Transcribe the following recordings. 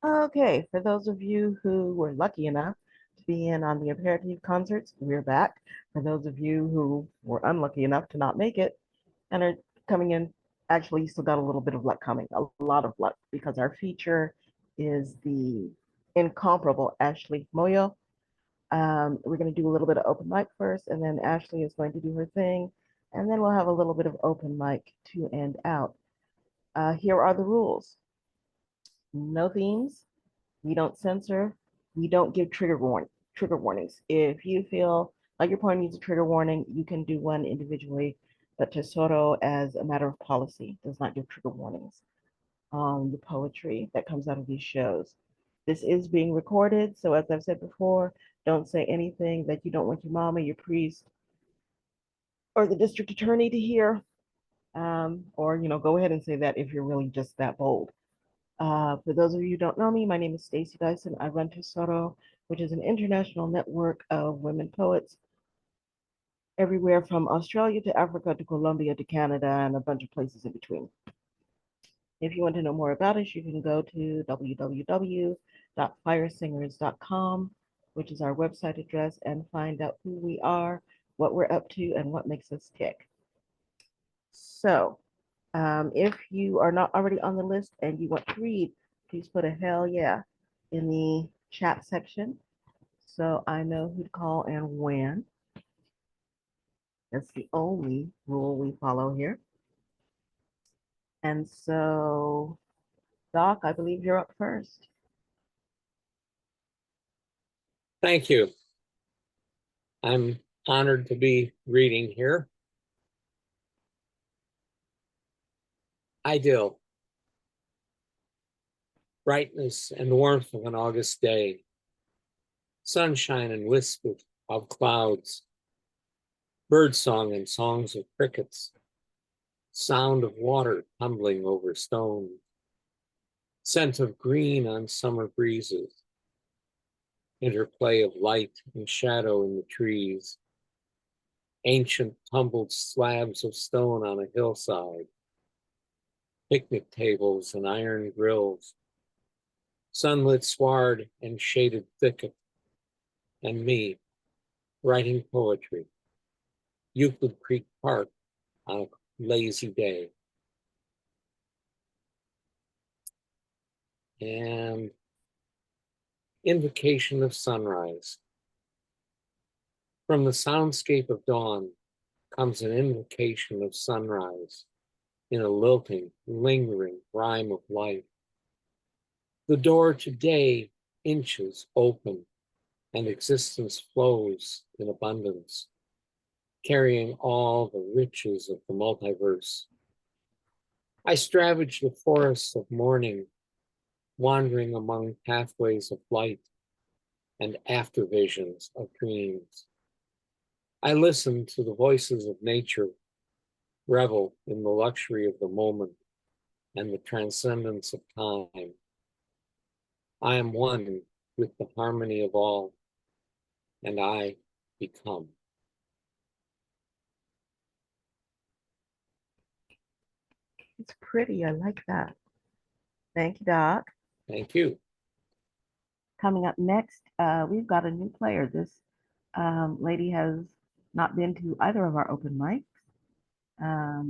Okay, for those of you who were lucky enough to be in on the Imperative concerts, we're back. For those of you who were unlucky enough to not make it and are coming in, actually, you still got a little bit of luck coming, a lot of luck, because our feature is the incomparable Ashley Moyo. We're going to do a little bit of open mic first, and then Ashley is going to do her thing, and then we'll have a little bit of open mic to end out. Here are the rules: no themes, we don't censor. We don't give trigger warnings. If you feel like your poem needs a trigger warning, you can do one individually. But Tesoro, as a matter of policy, does not give trigger warnings on the poetry that comes out of these shows. This is being recorded, so as I've said before, don't say anything that you don't want your mama, your priest, or the district attorney to hear. Or go ahead and say that if you're really just that bold. For those of you who don't know me, my name is Stacey Dyson. I run Tesoro, which is an international network of women poets everywhere from Australia to Africa to Colombia to Canada and a bunch of places in between. If you want to know more about us, you can go to www.firesingers.com, which is our website address, and find out who we are, what we're up to, and what makes us tick. So, if you are not already on the list and you want to read, please put a hell yeah in the chat section so I know who to call and when. That's the only rule we follow here. And so, Doc, I believe you're up first. Thank you. I'm honored to be reading here. Idyll. Brightness and warmth of an August day. Sunshine and wisp of clouds. Birdsong and songs of crickets. Sound of water tumbling over stone. Scent of green on summer breezes. Interplay of light and shadow in the trees. Ancient tumbled slabs of stone on a hillside. Picnic tables and iron grills. Sunlit sward and shaded thicket. And me, writing poetry. Euclid Creek Park on a lazy day. And Invocation of Sunrise. From the soundscape of dawn comes an invocation of sunrise in a lilting, lingering rhyme of life. The door to day inches open and existence flows in abundance, carrying all the riches of the multiverse. I stravage the forests of morning, wandering among pathways of light and after visions of dreams. I listen to the voices of nature, revel in the luxury of the moment and the transcendence of time. I am one with the harmony of all, and I become. It's pretty. I like that. Thank you, Doc. Thank you. Coming up next, we've got a new player. This lady has not been to either of our open mics.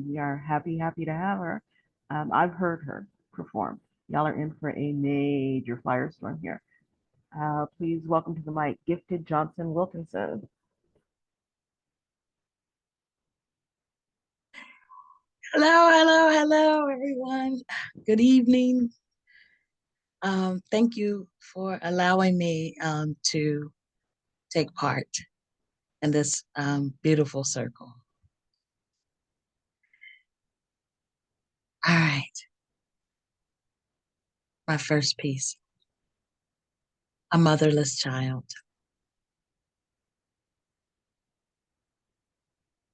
We are happy to have her. I've heard her perform. Y'all are in for a major firestorm here. Please welcome to the mic, Gifted Johnson Wilkinson. Hello, everyone. Good evening. Thank you for allowing me to take part in this beautiful circle. All right. My first piece, A Motherless Child.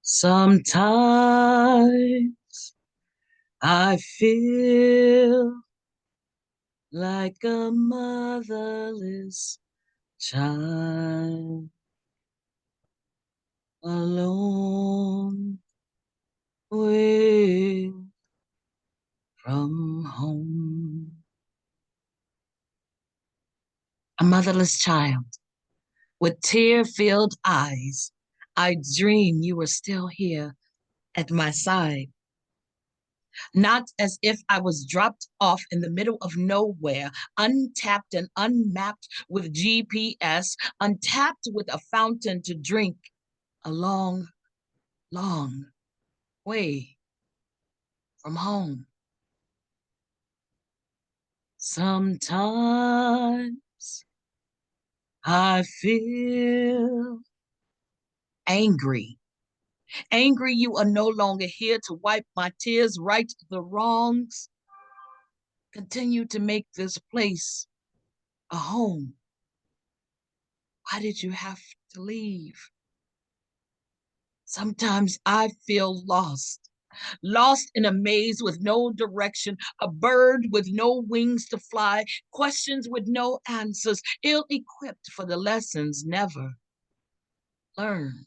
Sometimes I feel like a motherless child, alone, away from home. a motherless child with tear-filled eyes. I dream you were still here at my side, not as if I was dropped off in the middle of nowhere, untapped and unmapped with GPS, untapped with a fountain to drink, a long, long way from home. Sometimes I feel angry. Angry you are no longer here to wipe my tears, right the wrongs. Continue to make this place a home. Why did you have to leave? Sometimes I feel lost, lost in a maze with no direction, a bird with no wings to fly, questions with no answers, ill-equipped for the lessons never learned.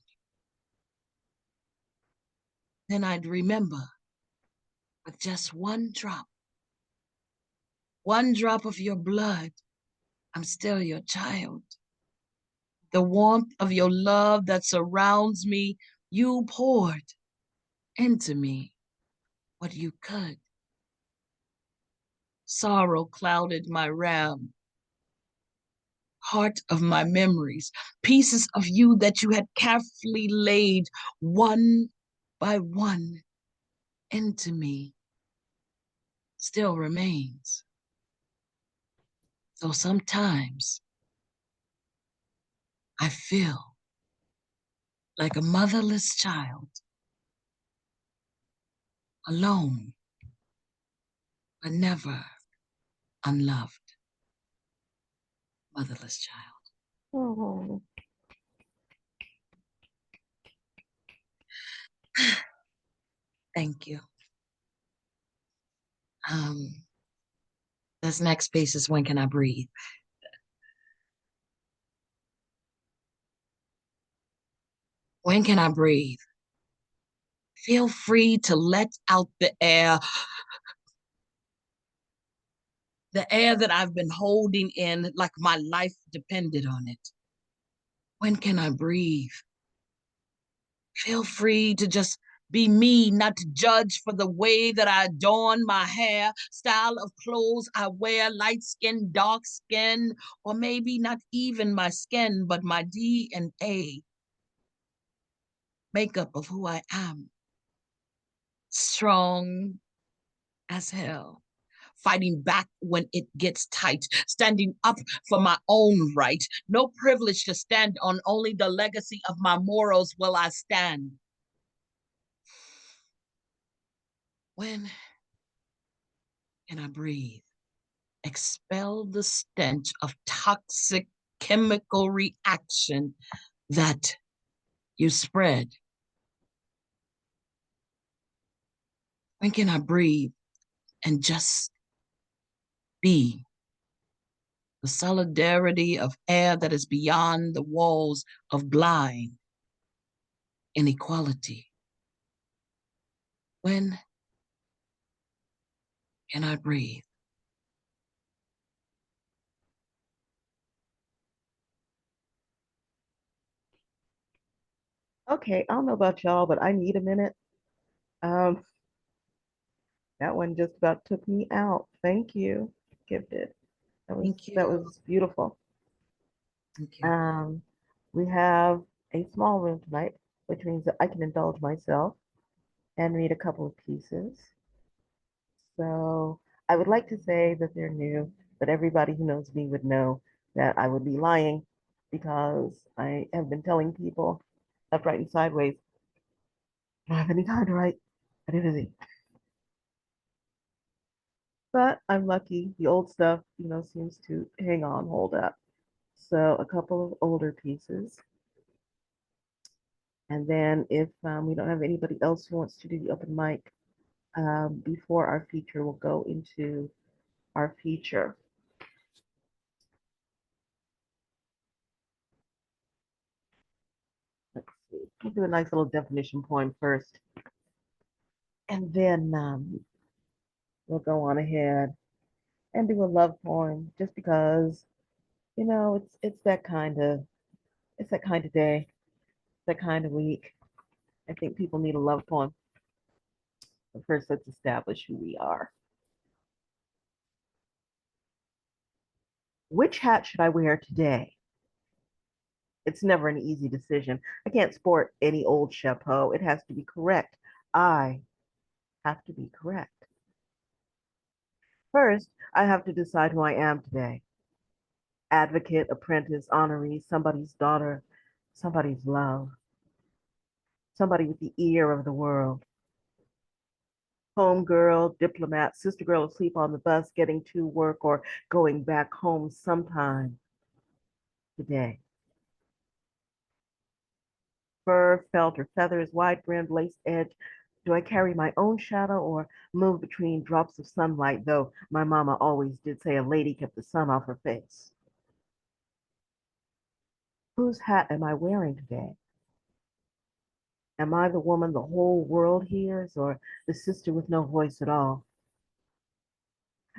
Then I'd remember with just one drop of your blood, I'm still your child. The warmth of your love that surrounds me, you poured into me what you could. Sorrow clouded my ram, heart of my memories, pieces of you that you had carefully laid one by one into me still remains. So sometimes I feel like a motherless child, alone, but never unloved. Motherless child. Oh, Thank you. This next piece is When Can I Breathe? When can I breathe? Feel free to let out the air that I've been holding in like my life depended on it. When can I breathe? Feel free to just be me, not to judge for the way that I adorn my hair, style of clothes I wear, light skin, dark skin, or maybe not even my skin, but my DNA, makeup of who I am. Strong as hell, fighting back when it gets tight, standing up for my own right. No privilege to stand on, only the legacy of my morals will I stand. When can I breathe? Expel the stench of toxic chemical reaction that you spread. When can I breathe and just be the solidarity of air that is beyond the walls of blind inequality? When can I breathe? okay. I don't know about y'all, but I need a minute. Um, that one just about took me out. Thank you, Gifted. Thank That you. was beautiful. Thank you. Um, we have a small room tonight, which means that I can indulge myself and read a couple of pieces. So I would like to say that they're new, but everybody who knows me would know that I would be lying because I have been telling people left, right, and sideways, I don't have any time to write. I do busy. But I'm lucky. The old stuff, seems to hang on, hold up. So a couple of older pieces. And then if we don't have anybody else who wants to do the open mic before our feature, we'll go into our feature. Let's see. We'll do a nice little definition poem first. And then we'll go on ahead and do a love poem just because It's that kind of day, that kind of week. I think people need a love poem. But first, let's establish who we are. Which hat should I wear today? It's never an easy decision. I can't sport any old chapeau. It has to be correct. I have to be correct. First, I have to decide who I am today. Advocate, apprentice, honoree, somebody's daughter, somebody's love, somebody with the ear of the world. Home girl, diplomat, sister girl asleep on the bus, getting to work or going back home sometime today. Fur, felt, or feathers, wide brimmed, lace edge. Do I carry my own shadow or move between drops of sunlight? Though my mama always did say a lady kept the sun off her face. Whose hat am I wearing today? Am I the woman the whole world hears, or the sister with no voice at all?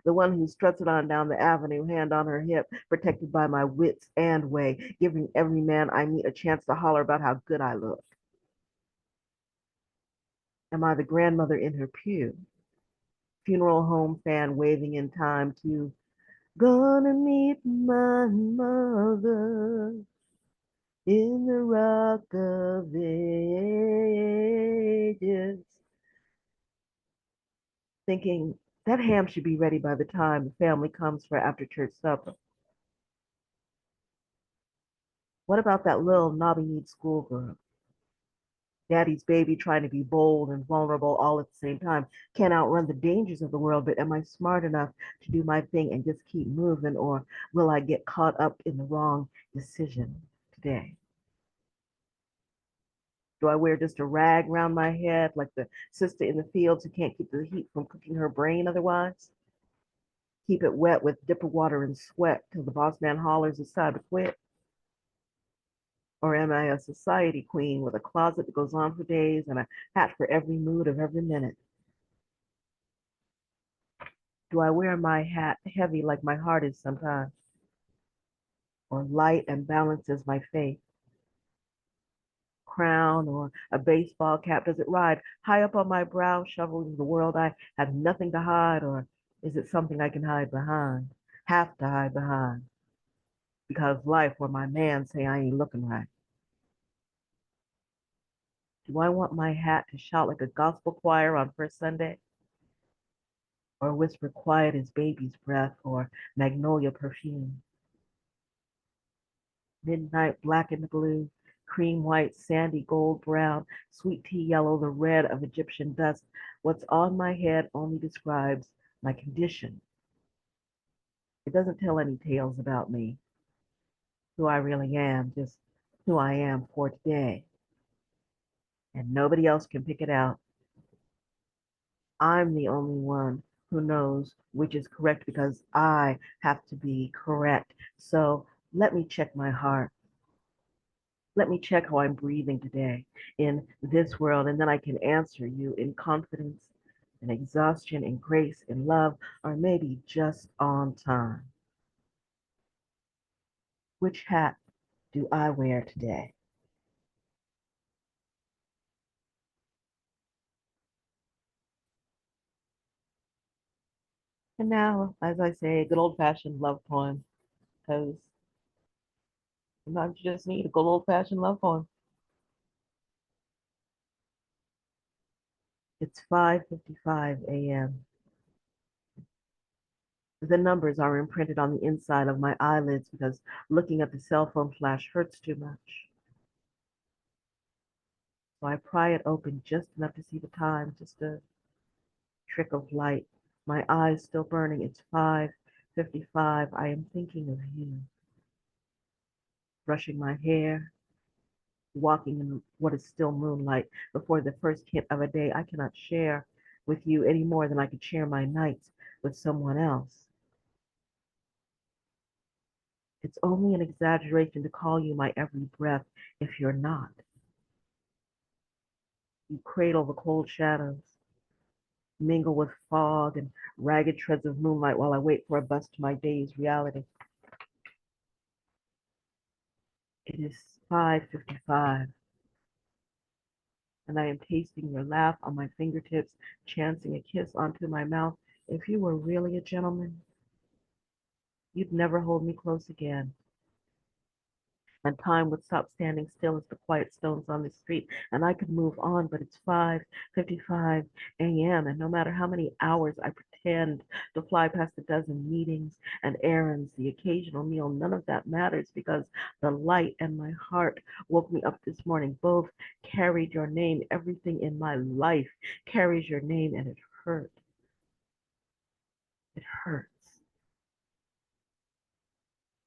The one who struts it on down the avenue, hand on her hip, protected by my wits and way, giving every man I meet a chance to holler about how good I look. Am I the grandmother in her pew, funeral home fan waving in time to gonna meet my mother in the rock of ages, thinking that ham should be ready by the time the family comes for after church supper. What about that little knobby-kneed schoolgirl? Daddy's baby trying to be bold and vulnerable all at the same time. Can't outrun the dangers of the world, but am I smart enough to do my thing and just keep moving, or will I get caught up in the wrong decision today? Do I wear just a rag around my head like the sister in the fields who can't keep the heat from cooking her brain otherwise? Keep it wet with dipper water and sweat till the boss man hollers it's time to quit? Or am I a society queen with a closet that goes on for days and a hat for every mood of every minute? Do I wear my hat heavy like my heart is sometimes, or light and balanced as my faith? Crown or a baseball cap? Does it ride high up on my brow, shoveling the world I have nothing to hide, or is it something I can hide behind, have to hide behind, because life or my man say I ain't looking right? Do I want my hat to shout like a gospel choir on first Sunday, or whisper quiet as baby's breath or magnolia perfume? Midnight black in the blue, cream white, sandy gold brown, sweet tea yellow, the red of Egyptian dust. What's on my head only describes my condition. It doesn't tell any tales about me, who I really am, just who I am for today. And nobody else can pick it out. I'm the only one who knows which is correct because I have to be correct. So let me check my heart. Let me check how I'm breathing today in this world, and then I can answer you in confidence, in exhaustion, in grace, in love, or maybe just on time. Which hat do I wear today? And now, as I say, a good old fashioned love poem, because sometimes you just need a good old fashioned love poem. It's 5:55 a.m. The numbers are imprinted on the inside of my eyelids because looking at the cell phone flash hurts too much. So I pry it open just enough to see the time, just a trick of light. My eyes still burning. It's 5:55. I am thinking of you. Brushing my hair, walking in what is still moonlight before the first hint of a day I cannot share with you any more than I could share my nights with someone else. It's only an exaggeration to call you my every breath if you're not. You cradle the cold shadows, mingle with fog and ragged shreds of moonlight while I wait for a bus to my day's reality. It is 5:55, and I am tasting your laugh on my fingertips, chancing a kiss onto my mouth. If you were really a gentleman, you'd never hold me close again. And time would stop standing still as the quiet stones on the street, and I could move on, but it's 5:55 a.m., and no matter how many hours I pretend to fly past a dozen meetings and errands, the occasional meal, none of that matters because the light and my heart woke me up this morning. Both carried your name. Everything in my life carries your name, and it hurt. It hurts.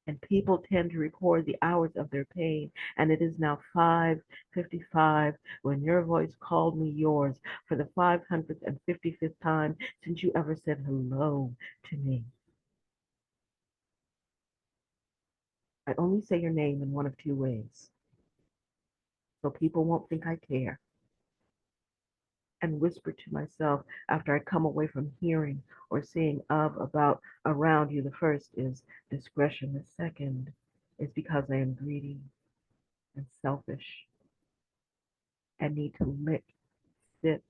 And people tend to record the hours of their pain. And it is now 5:55 when your voice called me yours for the 555th time since you ever said hello to me. I only say your name in one of two ways, so people won't think I care, and whisper to myself after I come away from hearing or seeing of, about, around you. The first is discretion. The second is because I am greedy and selfish and need to lick, sip,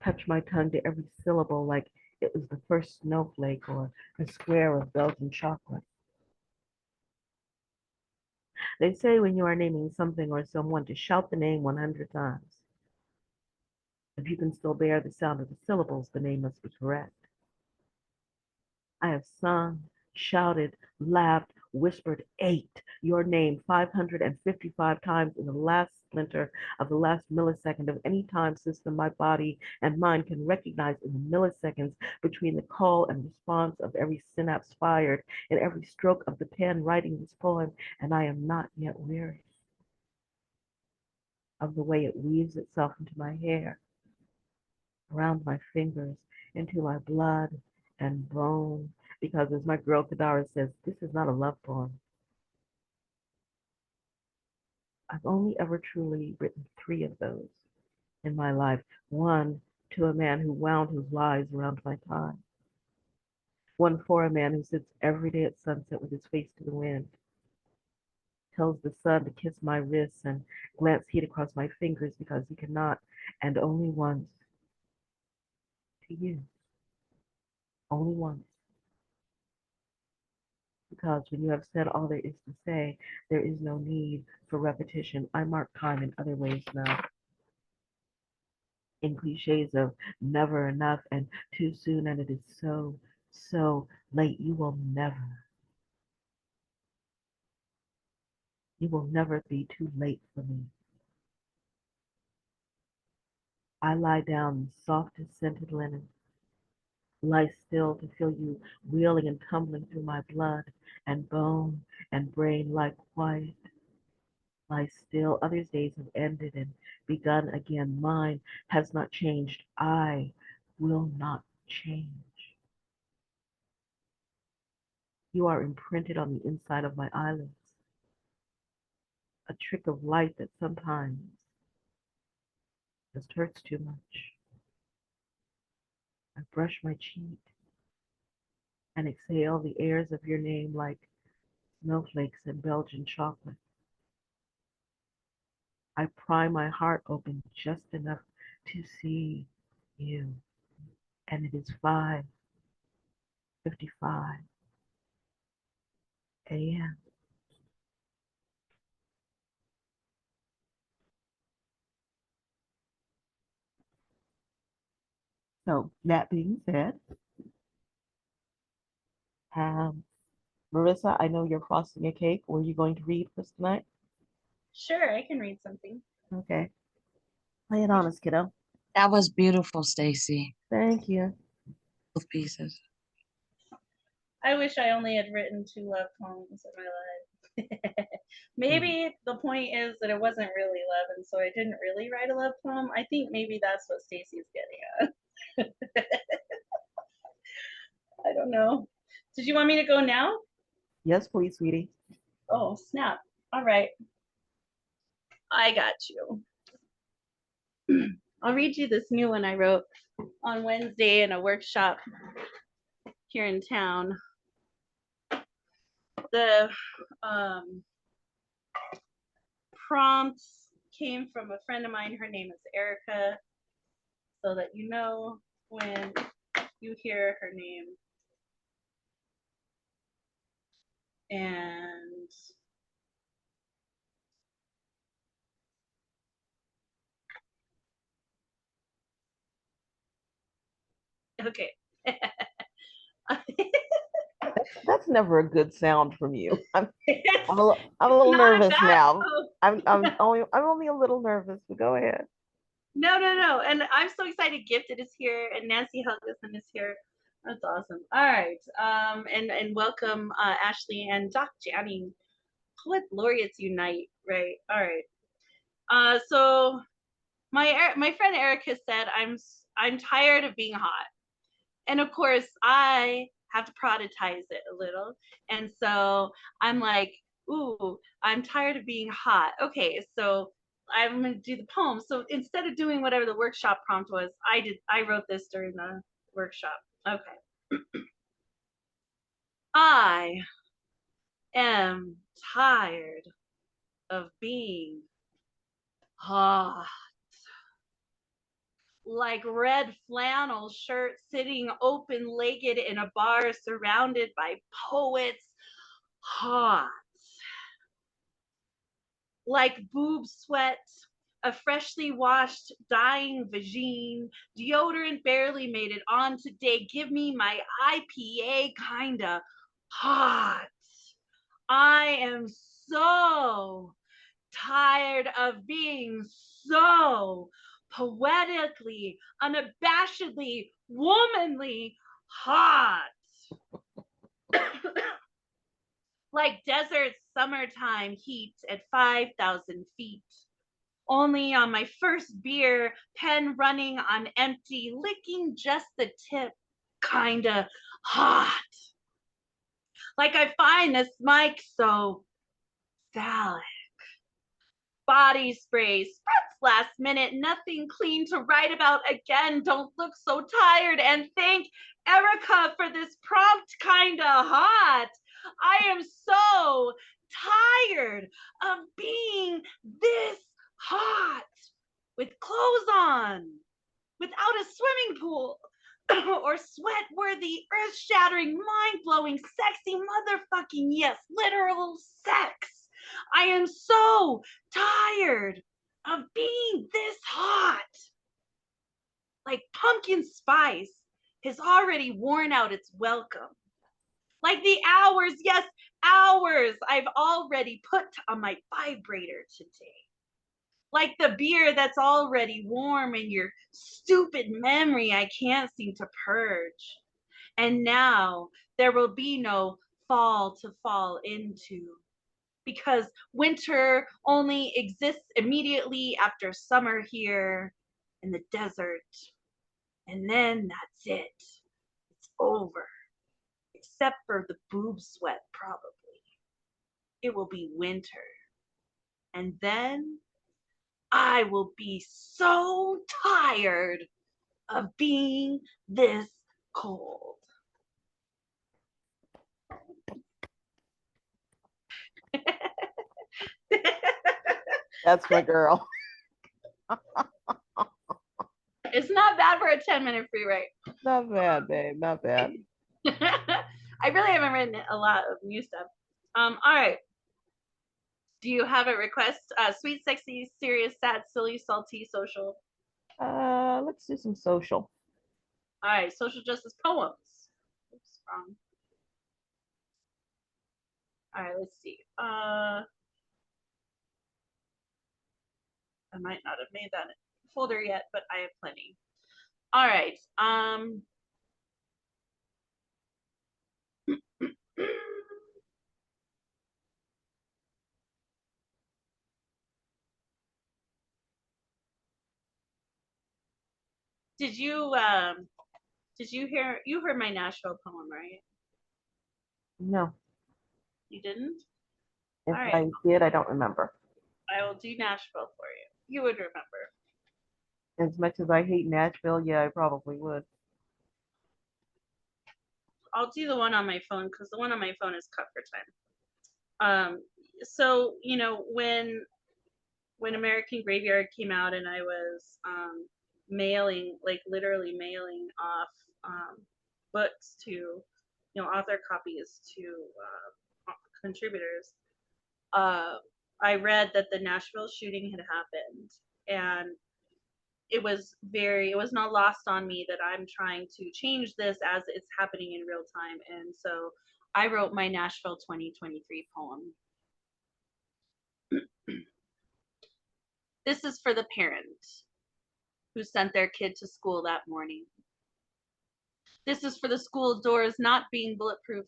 touch my tongue to every syllable like it was the first snowflake or a square of Belgian chocolate. They say when you are naming something or someone to shout the name 100 times. If you can still bear the sound of the syllables, the name must be correct. I have sung, shouted, laughed, whispered, ate your name 555 times in the last splinter of the last millisecond of any time system my body and mind can recognize in the milliseconds between the call and response of every synapse fired in every stroke of the pen writing this poem, and I am not yet weary of the way it weaves itself into my hair, around my fingers, into my blood and bone. Because as my girl Kadara says, this is not a love poem. I've only ever truly written three of those in my life. One to a man who wound his lies around my time. One for a man who sits every day at sunset with his face to the wind, tells the sun to kiss my wrists and glance heat across my fingers because he cannot, and only once to you. Only once. Because when you have said all there is to say, there is no need for repetition. I mark time in other ways now, in cliches of never enough and too soon, and it is so, so late. You will never be too late for me. I lie down in softest scented linen, lie still to feel you wheeling and tumbling through my blood and bone and brain, like quiet. Lie still. Others' days have ended and begun again. Mine has not changed. I will not change. You are imprinted on the inside of my eyelids, a trick of light that sometimes just hurts too much. I brush my cheek and exhale the airs of your name like snowflakes and Belgian chocolate. I pry my heart open just enough to see you, and it is 5:55 a.m. So that being said, um, Marissa, I know you're frosting a cake. Were you going to read for us tonight? Sure, I can read something. Okay. Lay it on us, kiddo. That was beautiful, Stacy. Thank you. Both pieces. I wish I only had written two love poems in my life. Maybe the point is that it wasn't really love, and so I didn't really write a love poem. I think maybe that's what Stacy's getting at. I don't know. Did you want me to go now? Yes, please, sweetie. Oh, snap. All right. I got you. I'll read you this new one I wrote on Wednesday in a workshop here in town. The prompt came from a friend of mine. Her name is Erica, so that you know when you hear her name. And okay. That's never a good sound from you. It's I'm a little not nervous that. now. Oh. I'm only a little nervous, but go ahead. No. And I'm so excited. Gifted is here, and Nancy Helgeson is here. That's awesome. All right. And welcome Ashley and Doc Janning. Poet laureates unite, right? All right. So my friend Erica said I'm tired of being hot. And of course, I have to productize it a little. And so I'm like, ooh, I'm tired of being hot. Okay, so I'm gonna do the poem. So instead of doing whatever the workshop prompt was, I wrote this during the workshop. Okay. I am tired of being hot. Like red flannel shirt sitting open-legged in a bar surrounded by poets. Hot. Like boob sweat, a freshly washed, dying vagine, deodorant barely made it on today. Give me my IPA kinda hot. I am so tired of being so poetically, unabashedly, womanly hot. Like desert summertime heat at 5,000 feet. Only on my first beer, pen running on empty, licking just the tip, kinda hot. Like I find this mic so phallic. Body spray, spritz last minute, nothing clean to write about again. Don't look so tired, and thank Erica for this prompt, kinda hot. I am so tired of being this hot with clothes on, without a swimming pool or sweat-worthy, earth-shattering, mind-blowing, sexy motherfucking, yes, literal sex. I am so tired of being this hot. Like pumpkin spice has already worn out its welcome. Like the hours, yes, hours I've already put on my vibrator today. Like the beer that's already warm in your stupid memory I can't seem to purge. And now there will be no fall to fall into, because winter only exists immediately after summer here in the desert. And then that's it. It's over. Except for the boob sweat, probably. It will be winter. And then I will be so tired of being this cold. That's my girl. It's not bad for a 10-minute free write. Not bad, babe. Not bad. I really haven't written a lot of new stuff. All right. Do you have a request? Sweet, sexy, serious, sad, silly, salty, social. Let's do some social. All right, social justice poems. Oops, wrong. All right, let's see. I might not have made that folder yet, but I have plenty. All right. Did you heard my Nashville poem, right? No, You didn't? if All right. I did, I don't remember. I will do Nashville for you. You would remember. As much as I hate Nashville, yeah, I probably would. I'll do the one on my phone because the one on my phone is cut for time. So, you know, when when American Graveyard came out, and I was mailing, like literally mailing off books to, author copies to contributors. I read that the Nashville shooting had happened, and it was not lost on me that I'm trying to change this as it's happening in real time. And so I wrote my Nashville 2023 poem. This is for the parent who sent their kid to school that morning. This is for the school doors not being bulletproof,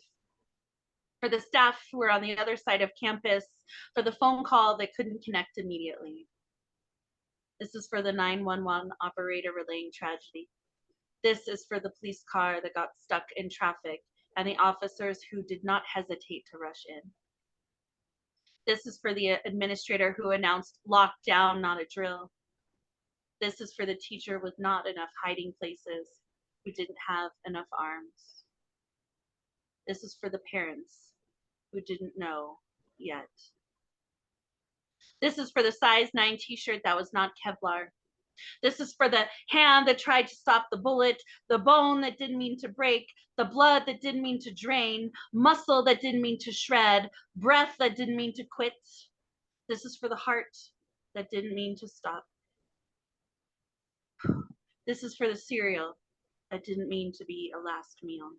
for the staff who were on the other side of campus, for the phone call that couldn't connect immediately. This is for the 911 operator relaying tragedy. This is for the police car that got stuck in traffic and the officers who did not hesitate to rush in. This is for the administrator who announced lockdown, not a drill. This is for the teacher with not enough hiding places who didn't have enough arms. This is for the parents who didn't know yet. This is for the size 9 t-shirt that was not Kevlar. This is for the hand that tried to stop the bullet, the bone that didn't mean to break, the blood that didn't mean to drain, muscle that didn't mean to shred, breath that didn't mean to quit. This is for the heart that didn't mean to stop. This is for the cereal that didn't mean to be a last meal.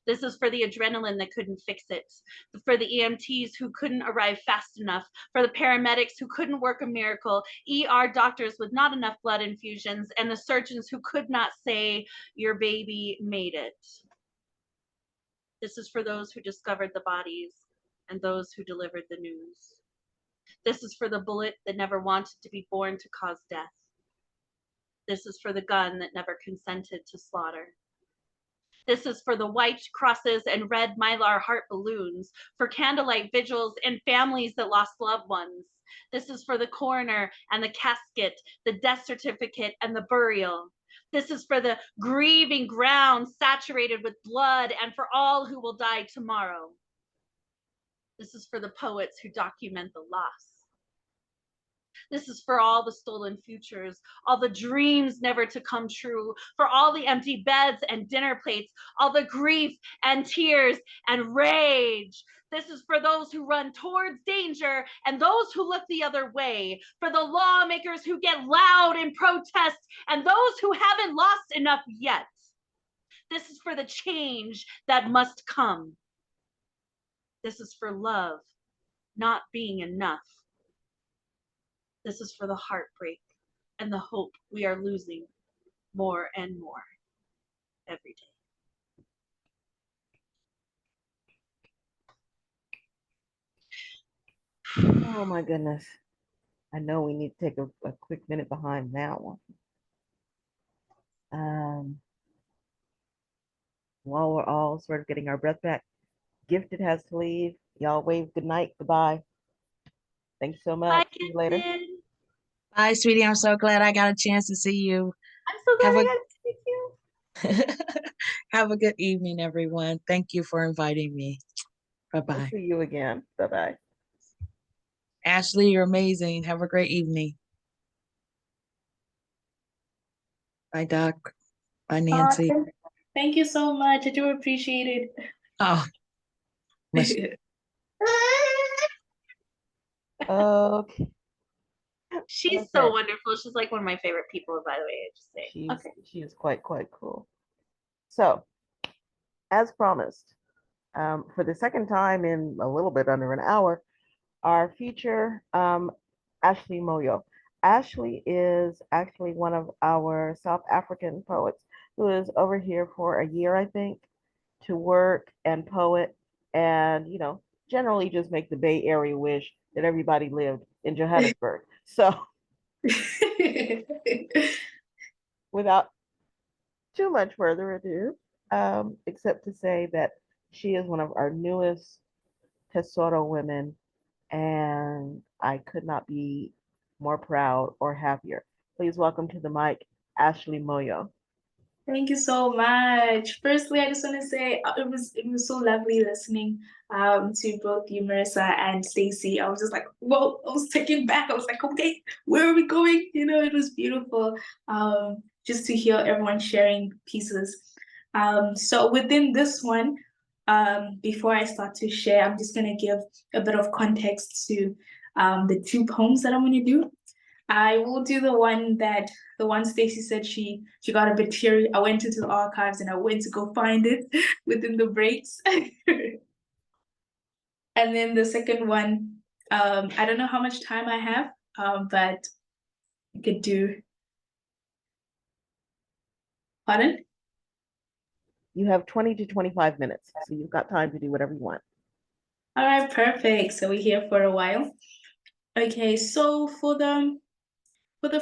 This is for the adrenaline that couldn't fix it, for the EMTs who couldn't arrive fast enough, for the paramedics who couldn't work a miracle, ER doctors with not enough blood infusions, and the surgeons who could not say, your baby made it. This is for those who discovered the bodies and those who delivered the news. This is for the bullet that never wanted to be born to cause death. This is for the gun that never consented to slaughter. This is for the white crosses and red mylar heart balloons, for candlelight vigils and families that lost loved ones. This is for the coroner and the casket, the death certificate and the burial. This is for the grieving ground saturated with blood and for all who will die tomorrow. This is for the poets who document the loss. This is for all the stolen futures, all the dreams never to come true, for all the empty beds and dinner plates, all the grief and tears and rage. This is for those who run towards danger and those who look the other way, for the lawmakers who get loud in protest and those who haven't lost enough yet. This is for the change that must come. This is for love not being enough. This is for the heartbreak and the hope we are losing more and more every day. Oh my goodness. I know we need to take a quick minute behind that one. While we're all sort of getting our breath back, Gifted has to leave. Y'all wave good night, goodbye. Thanks so much. Bye, See you later. Gifted. Bye, sweetie. I'm so glad I got a chance to see you. I'm so glad Have I a- got to meet you. Have a good evening, everyone. Thank you for inviting me. We'll Bye-bye. see you again. Bye-bye. Ashley, you're amazing. Have a great evening. Bye, Doc. Bye, Nancy. Thank you so much. I do appreciate it. Oh, much- Okay. She's so Okay. wonderful. She's like one of my favorite people, by the way. I just say. She is quite cool. So, as promised, for the second time in a little bit under an hour, our feature, Ashley Moyo. Ashley is actually one of our South African poets who is over here for a year, I think, to work and poet and, generally just make the Bay Area wish that everybody lived in Johannesburg. So, without too much further ado, except to say that she is one of our newest Tesoro women, and I could not be more proud or happier. Please welcome to the mic, Ashley Moyo. Thank you so much. Firstly, I just want to say it was so lovely listening to both you, Marissa and Stacey. I was just like, whoa, I was taken back. I was like, okay, where are we going? It was beautiful just to hear everyone sharing pieces. So within this one, before I start to share, I'm just gonna give a bit of context to the two poems that I'm gonna do. I will do the one Stacey said she got a bit teary. I went into the archives and I went to go find it within the breaks. And then the second one, I don't know how much time I have, but I could do. Pardon? You have 20 to 25 minutes, so you've got time to do whatever you want. All right, perfect. So we're here for a while. Okay, so for the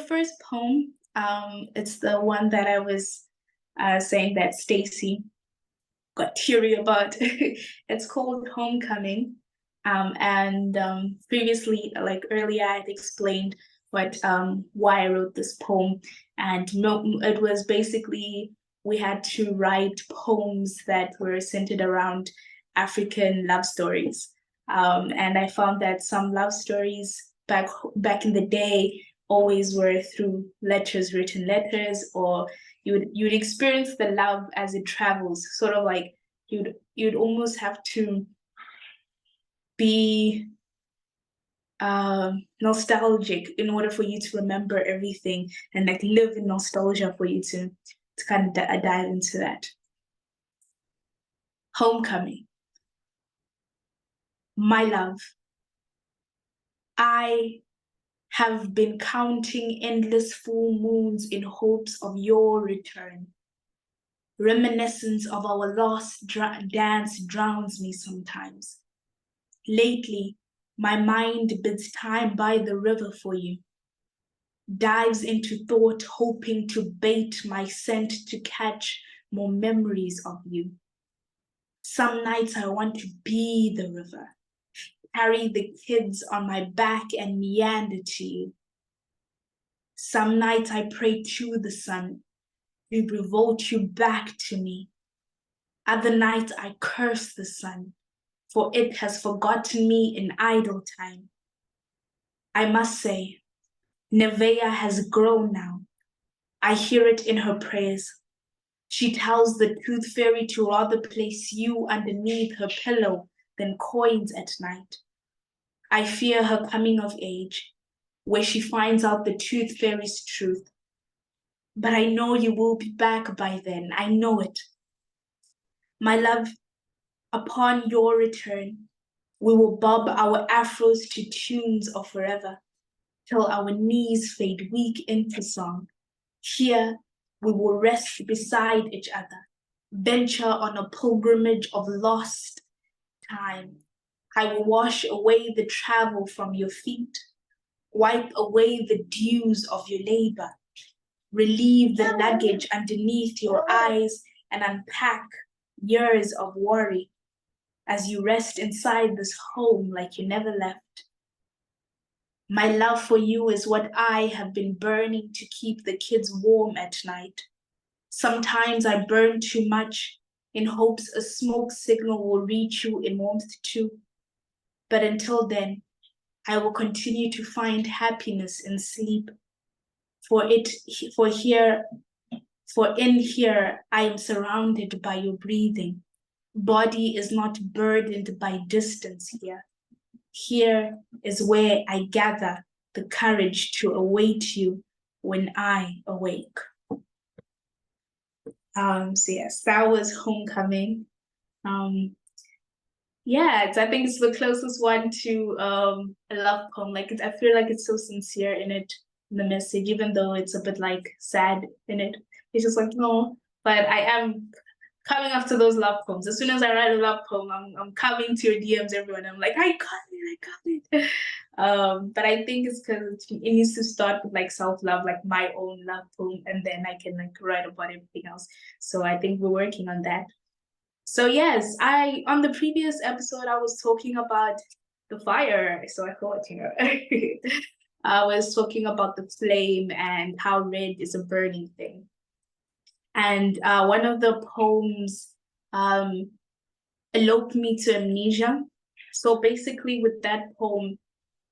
first poem, it's the one that I was saying that Stacey got teary about. It's called Homecoming. And previously, like earlier, I had explained why I wrote this poem. And it was basically we had to write poems that were centered around African love stories. And I found that some love stories back in the day always were through written letters, or you'd experience the love as it travels, sort of like you'd almost have to be nostalgic in order for you to remember everything, and like live in nostalgia for you to kind of dive into that. Homecoming. My love, I have been counting endless full moons in hopes of your return. Reminiscence of our last dance drowns me sometimes. Lately, my mind bids time by the river for you, dives into thought, hoping to bait my scent to catch more memories of you. Some nights I want to be the river, carry the kids on my back and meander to you. Some nights I pray to the sun to revolt you back to me. Other nights I curse the sun, for it has forgotten me in idle time. I must say, Nevaeh has grown now. I hear it in her prayers. She tells the tooth fairy to rather place you underneath her pillow than coins at night. I fear her coming of age, where she finds out the tooth fairy's truth. But I know you will be back by then. I know it. My love, upon your return, we will bob our afros to tunes of forever, till our knees fade weak into song. Here, we will rest beside each other, venture on a pilgrimage of lost time. I will wash away the travel from your feet, wipe away the dews of your labor, relieve the luggage underneath your eyes, and unpack years of worry as you rest inside this home like you never left. My love for you is what I have been burning to keep the kids warm at night. Sometimes I burn too much in hopes a smoke signal will reach you in warmth too. But until then, I will continue to find happiness in sleep. For in here I am surrounded by your breathing. Body is not burdened by distance here. Here is where I gather the courage to await you when I awake. So yes, that was Homecoming. Yeah, I think it's the closest one to a love poem. Like I feel like it's so sincere in it, in the message, even though it's a bit like sad in it. It's just like no, but I am coming after those love poems. As soon as I write a love poem, I'm coming to your DMs, everyone. I'm like, I got it. But I think it's because it needs to start with like self-love, like my own love poem, and then I can like write about everything else. So I think we're working on that. So yes, on the previous episode I was talking about the fire. So I thought, I was talking about the flame and how red is a burning thing. And one of the poems eloped me to amnesia. So basically with that poem,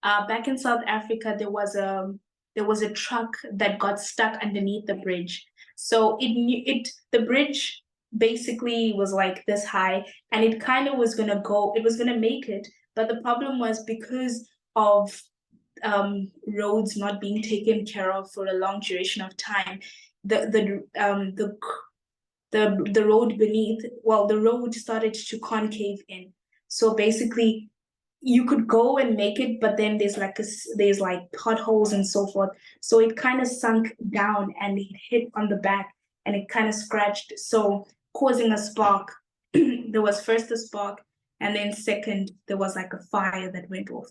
back in South Africa, there was a truck that got stuck underneath the bridge. So the bridge basically was like this high, and it kind of was gonna make it, but the problem was because of roads not being taken care of for a long duration of time, the road beneath, well, the road started to concave in. So basically, you could go and make it, but then there's like potholes and so forth. So it kind of sunk down and it hit on the back and it kind of scratched, so causing a spark. There was first a spark, and then second, there was like a fire that went off.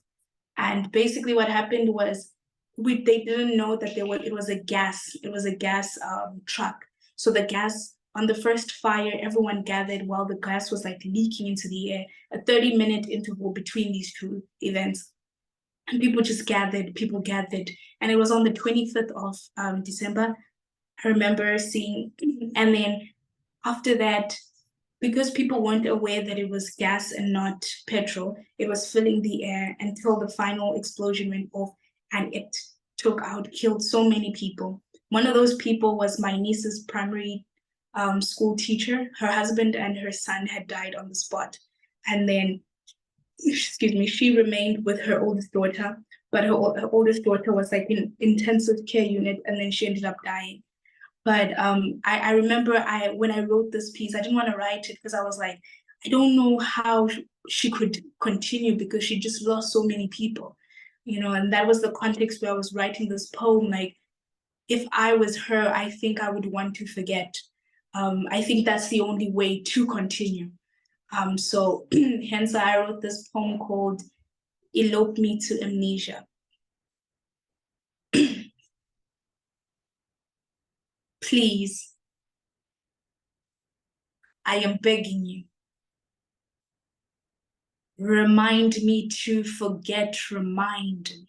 And basically what happened was they didn't know that it was a gas truck. So the gas, on the first fire, everyone gathered while the gas was like leaking into the air, a 30-minute interval between these two events. And people gathered. And it was on the 25th of December. I remember seeing, and then after that, because people weren't aware that it was gas and not petrol, it was filling the air until the final explosion went off, and it killed so many people. One of those people was my niece's primary school teacher. Her husband and her son had died on the spot. And then, she remained with her oldest daughter, but her oldest daughter was like in intensive care unit, and then she ended up dying. But I remember when I wrote this piece, I didn't want to write it because I was like, I don't know how she could continue because she just lost so many people, and that was the context where I was writing this poem. Like, if I was her, I think I would want to forget. I think that's the only way to continue. So hence I wrote this poem called Elope Me to Amnesia. Please, I am begging you. Remind me to forget, remind me.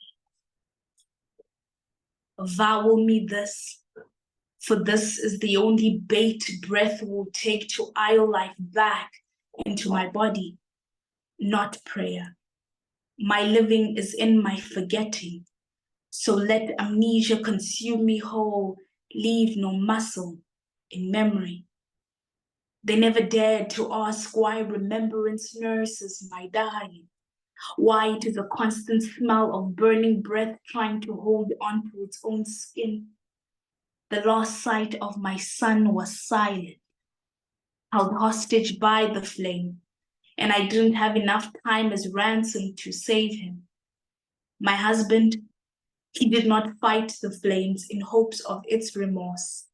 Vowel me this, for this is the only bait breath will take to idle life back into my body, not prayer. My living is in my forgetting, so let amnesia consume me whole, leave no muscle in memory. They never dared to ask why remembrance nurses my dying. Why it is a constant smell of burning breath trying to hold on to its own skin. The last sight of my son was silent, held hostage by the flame, and I didn't have enough time as ransom to save him. My husband, he did not fight the flames in hopes of its remorse,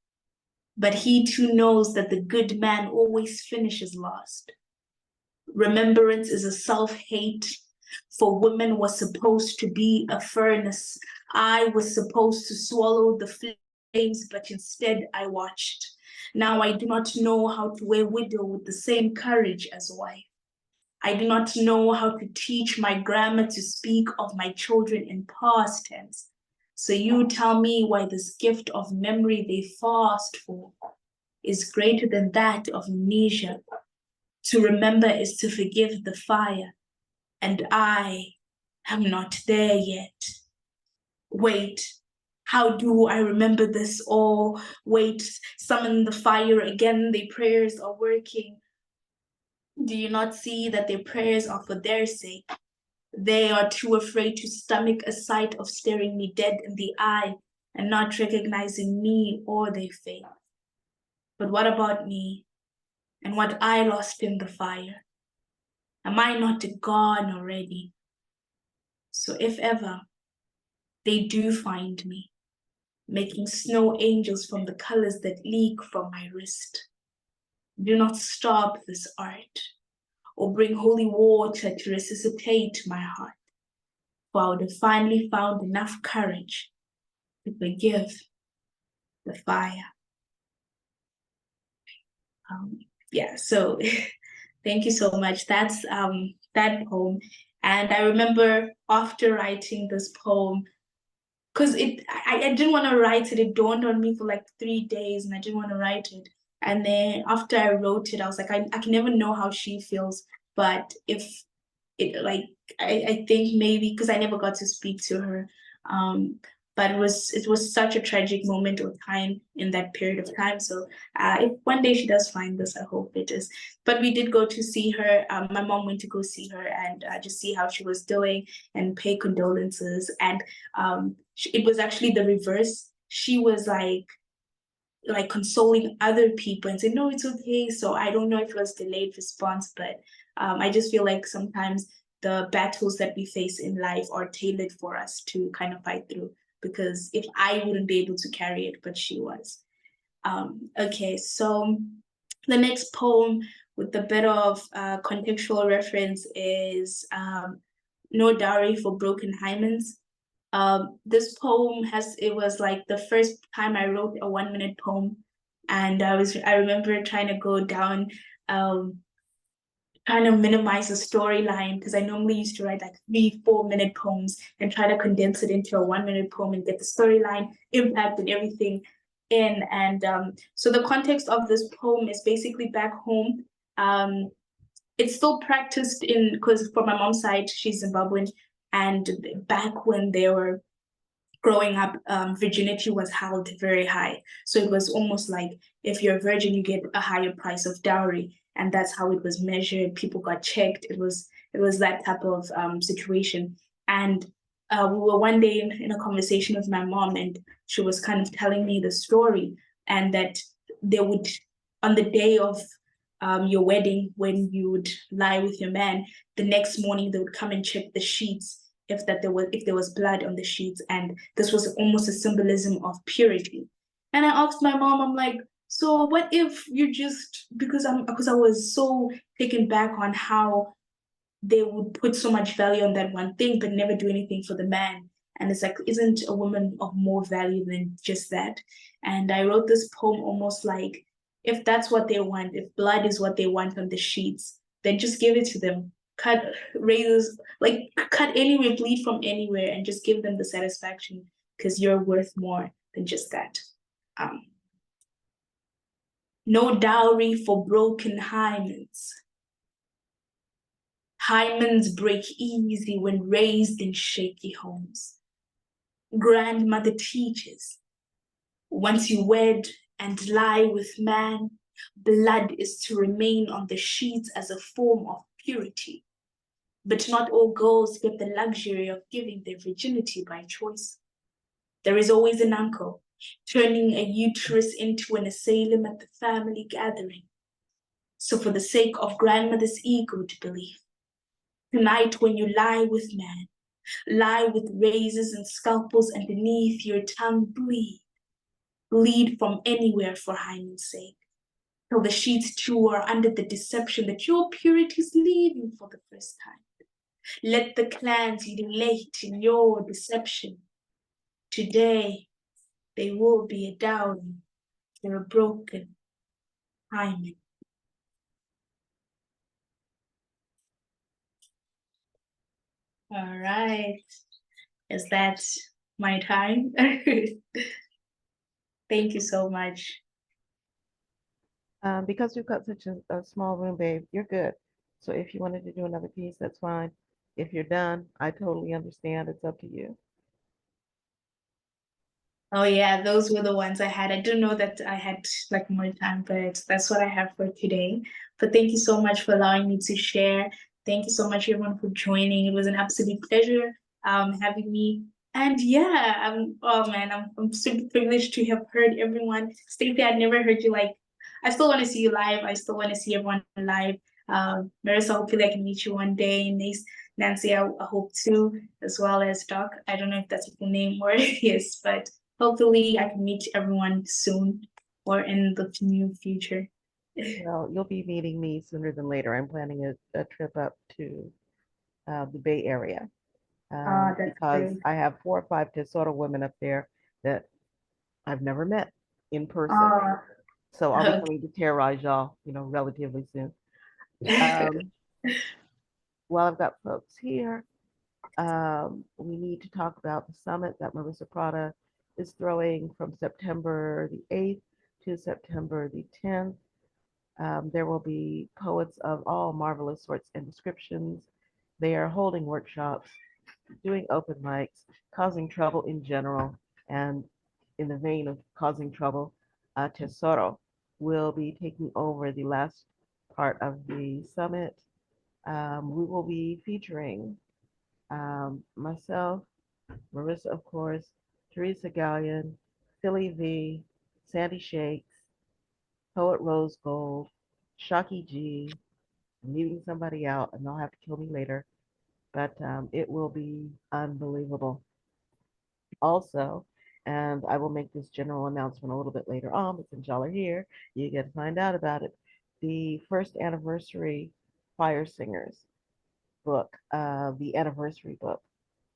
but he too knows that the good man always finishes last. Remembrance is a self-hate, for women was supposed to be a furnace. I was supposed to swallow the flames, but instead I watched. Now I do not know how to wear widow with the same courage as wife. I do not know how to teach my grammar to speak of my children in past tense. So you tell me why this gift of memory they fast for is greater than that of amnesia. To remember is to forgive the fire, and I am not there yet. Wait, how do I remember this all? Wait, summon the fire again, their prayers are working. Do you not see that their prayers are for their sake? They are too afraid to stomach a sight of staring me dead in the eye and not recognizing me or their faith. But what about me and what I lost in the fire? Am I not gone already? So if ever they do find me, making snow angels from the colors that leak from my wrist, do not stop this art or bring holy water to resuscitate my heart, for I would have finally found enough courage to forgive the fire. Yeah, so thank you so much. That's that poem. And I remember after writing this poem, because I didn't want to write it. It dawned on me for like 3 days and I didn't want to write it. And then after I wrote it, I was like, I can never know how she feels, but if it like I think maybe because I never got to speak to her. But it was such a tragic moment of time in that period of time. So if one day she does find this, I hope it is. But we did go to see her. My mom went to go see her and just see how she was doing and pay condolences. And it was actually the reverse. She was like consoling other people and saying, no, it's okay. So I don't know if it was delayed response, but I just feel like sometimes the battles that we face in life are tailored for us to kind of fight through. Because if I wouldn't be able to carry it, but she was. Okay, so the next poem with a bit of contextual reference is No Dowry for Broken Hymens. This poem it was like the first time I wrote a 1 minute poem, and I remember trying to go down, trying to minimize the storyline because I normally used to write like 3-4 minute poems and try to condense it into a 1 minute poem and get the storyline, impact, and everything in. And so the context of this poem is basically back home. It's still practiced because for my mom's side, she's Zimbabwean, and back when they were growing up, virginity was held very high. So it was almost like if you're a virgin, you get a higher price of dowry, and that's how it was measured. People got checked. It was that type of situation. And we were one day in a conversation with my mom, and she was kind of telling me the story, and that they would, on the day of your wedding, when you would lie with your man, the next morning they would come and check the sheets if there was blood on the sheets, and this was almost a symbolism of purity. And I asked my mom, I'm like, so what if you just because I was so taken back on how they would put so much value on that one thing but never do anything for the man. And it's like, isn't a woman of more value than just that? And I wrote this poem almost like, if that's what they want, if blood is what they want on the sheets, then just give it to them. Cut razors, like cut anywhere, bleed from anywhere, and just give them the satisfaction because you're worth more than just that. No dowry for broken hymens. Hymens break easy when raised in shaky homes. Grandmother teaches, once you wed and lie with man, blood is to remain on the sheets as a form of purity. But not all girls get the luxury of giving their virginity by choice. There is always an uncle turning a uterus into an asylum at the family gathering. So for the sake of grandmother's ego to believe, tonight when you lie with man, lie with razors and scalpels underneath your tongue, bleed from anywhere for hymen's sake, till the sheets too are under the deception that your purity is leaving for the first time. Let the clans elate in your deception. Today, they will be a dowry for a broken hymen. All right. Is that my time? Thank you so much. Because we've got such a small room, babe, you're good. So if you wanted to do another piece, that's fine. If you're done, I totally understand. It's up to you. Oh yeah, those were the ones I had. I didn't know that I had like more time, but that's what I have for today. But thank you so much for allowing me to share. Thank you so much everyone for joining. It was an absolute pleasure having me. And yeah, I'm super privileged to have heard everyone. Stacey, I'd never heard you like I still want to see you live. I still want to see everyone live. Marissa, hopefully I can meet you one day. Nancy, I hope too, as well as Doc. I don't know if that's a full name or yes, but hopefully I can meet everyone soon or in the near future. Well, you'll be meeting me sooner than later. I'm planning a trip up to the Bay Area That's because great. I have 4 or 5 disorder women up there that I've never met in person. So I'll be Okay. coming to terrorize y'all, relatively soon. Um, while I've got folks here, we need to talk about the summit that Marissa Prada is throwing from September the 8th to September the 10th. There will be poets of all marvelous sorts and descriptions. They are holding workshops, doing open mics, causing trouble in general, and in the vein of causing trouble, Tesoro will be taking over the last part of the summit. We will be featuring myself, Marissa, of course, Teresa Gallion, Philly V, Sandy Shakes, Poet Rose Gold, Shocky G. I'm leaving somebody out, and they'll have to kill me later, but it will be unbelievable. Also, and I will make this general announcement a little bit later on, but since y'all are here, you get to find out about it. The first anniversary Fire Singers book, the anniversary book,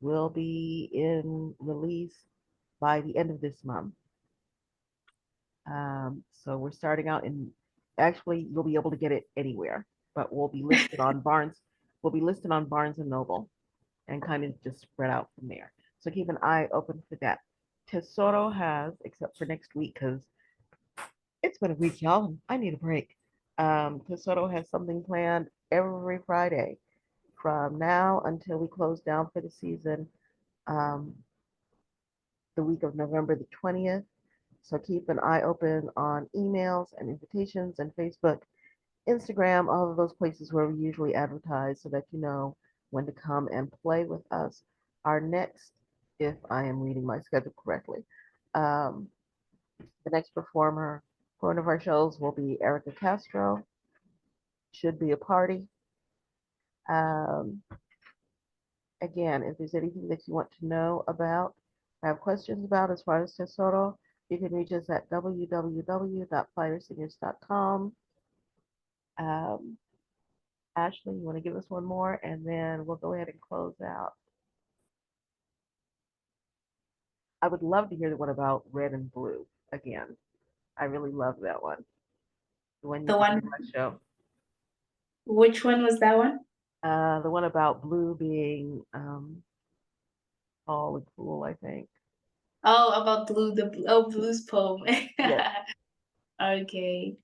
will be in release by the end of this month. So we're starting out in, actually, you'll be able to get it anywhere, but we'll be listed on Barnes. We'll be listed on Barnes and Noble, and kind of just spread out from there. So keep an eye open for that. Tesoro has, except for next week, because it's been a week, y'all. And I need a break. Tesoro has something planned every Friday from now until we close down for the season, um, the week of November the 20th. So keep an eye open on emails and invitations and Facebook, Instagram, all of those places where we usually advertise so that you know when to come and play with us. Our next, if I am reading my schedule correctly, um, the next performer for one of our shows will be Erica Castro. Should be a party. Um, Again, if there's anything that you want to know about, have questions about as far as Tesoro, you can reach us at www.firesingers.com. Um, Ashley, you want to give us one more, and then we'll go ahead and close out. I would love to hear the one about red and blue again. I really love that one. The one you The did one, on my show. which one was that one? The one about blue being tall and cool, I think. Oh, about Blue, Blue's poem. Yes. Okay.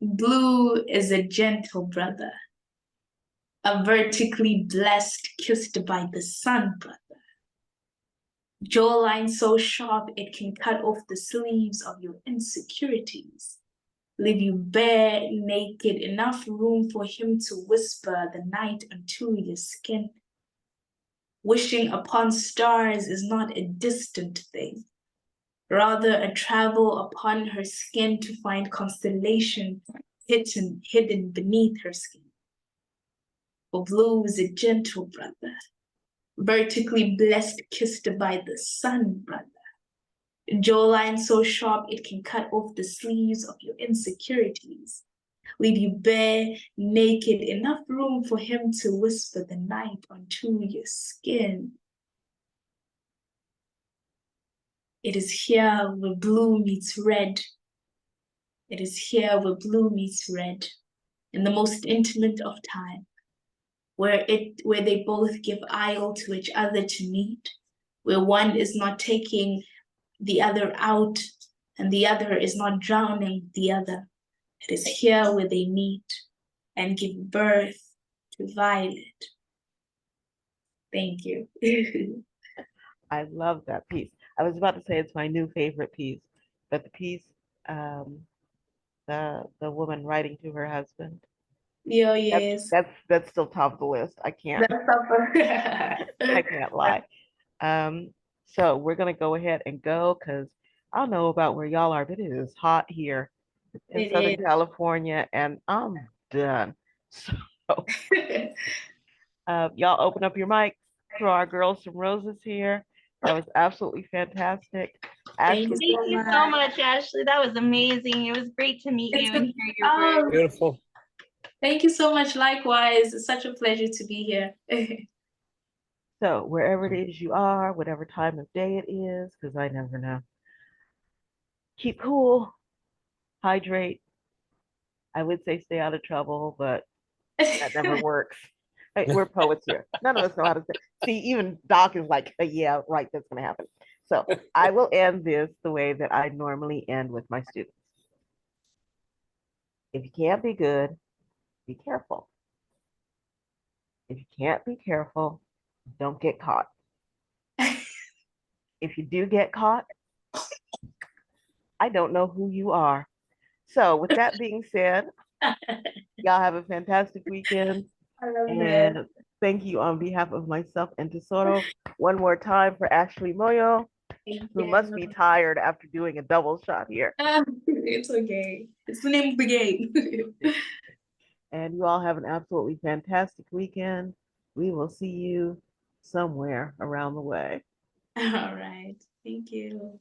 Blue is a gentle brother, a vertically blessed, kissed by the sun brother. Jawline so sharp it can cut off the sleeves of your insecurities, leave you bare, naked, enough room for him to whisper the night unto your skin. Wishing upon stars is not a distant thing, rather a travel upon her skin to find constellation hidden beneath her skin. For blue is a gentle brother, vertically blessed, kissed by the sun brother. Jawline so sharp it can cut off the sleeves of your insecurities, leave you bare, naked, enough room for him to whisper the night onto your skin. It is here where blue meets red. It is here where blue meets red, in the most intimate of time, where they both give aisle to each other to meet, where one is not taking the other out and the other is not drowning the other. It is here where they meet and give birth to Violet. Thank you. I love that piece. I was about to say it's my new favorite piece, but the piece, um, the woman writing to her husband, Yo, that's yes. that's still top of the list. I can't I can't lie. So we're gonna go ahead and go because I don't know about where y'all are, but it is hot here in It Southern is. California, and I'm done. So y'all open up your mics, throw our girls some roses here. That was absolutely fantastic. Thank you Ashley, Thank so you much. so much, Ashley. That was amazing. It was great to meet It's you a, and hear your words. Beautiful. thank you so much. Likewise, it's such a pleasure to be here. so wherever it is you are, whatever time of day it is, because I never know, keep cool, hydrate. I would say stay out of trouble, but that never works. Hey, we're poets here. None of us know how to say. See, even Doc is like, yeah, right, that's gonna happen. So I will end this the way that I normally end with my students. If you can't be good, be careful. If you can't be careful, don't get caught. If you do get caught, I don't know who you are. So with that being said, y'all have a fantastic weekend. I love that. And thank you on behalf of myself and Tesoro one more time for Ashley Moyo, Thank who you. must be tired after doing a double shot here. It's okay. It's the name of the game. And you all have an absolutely fantastic weekend. We will see you somewhere around the way. All right. Thank you.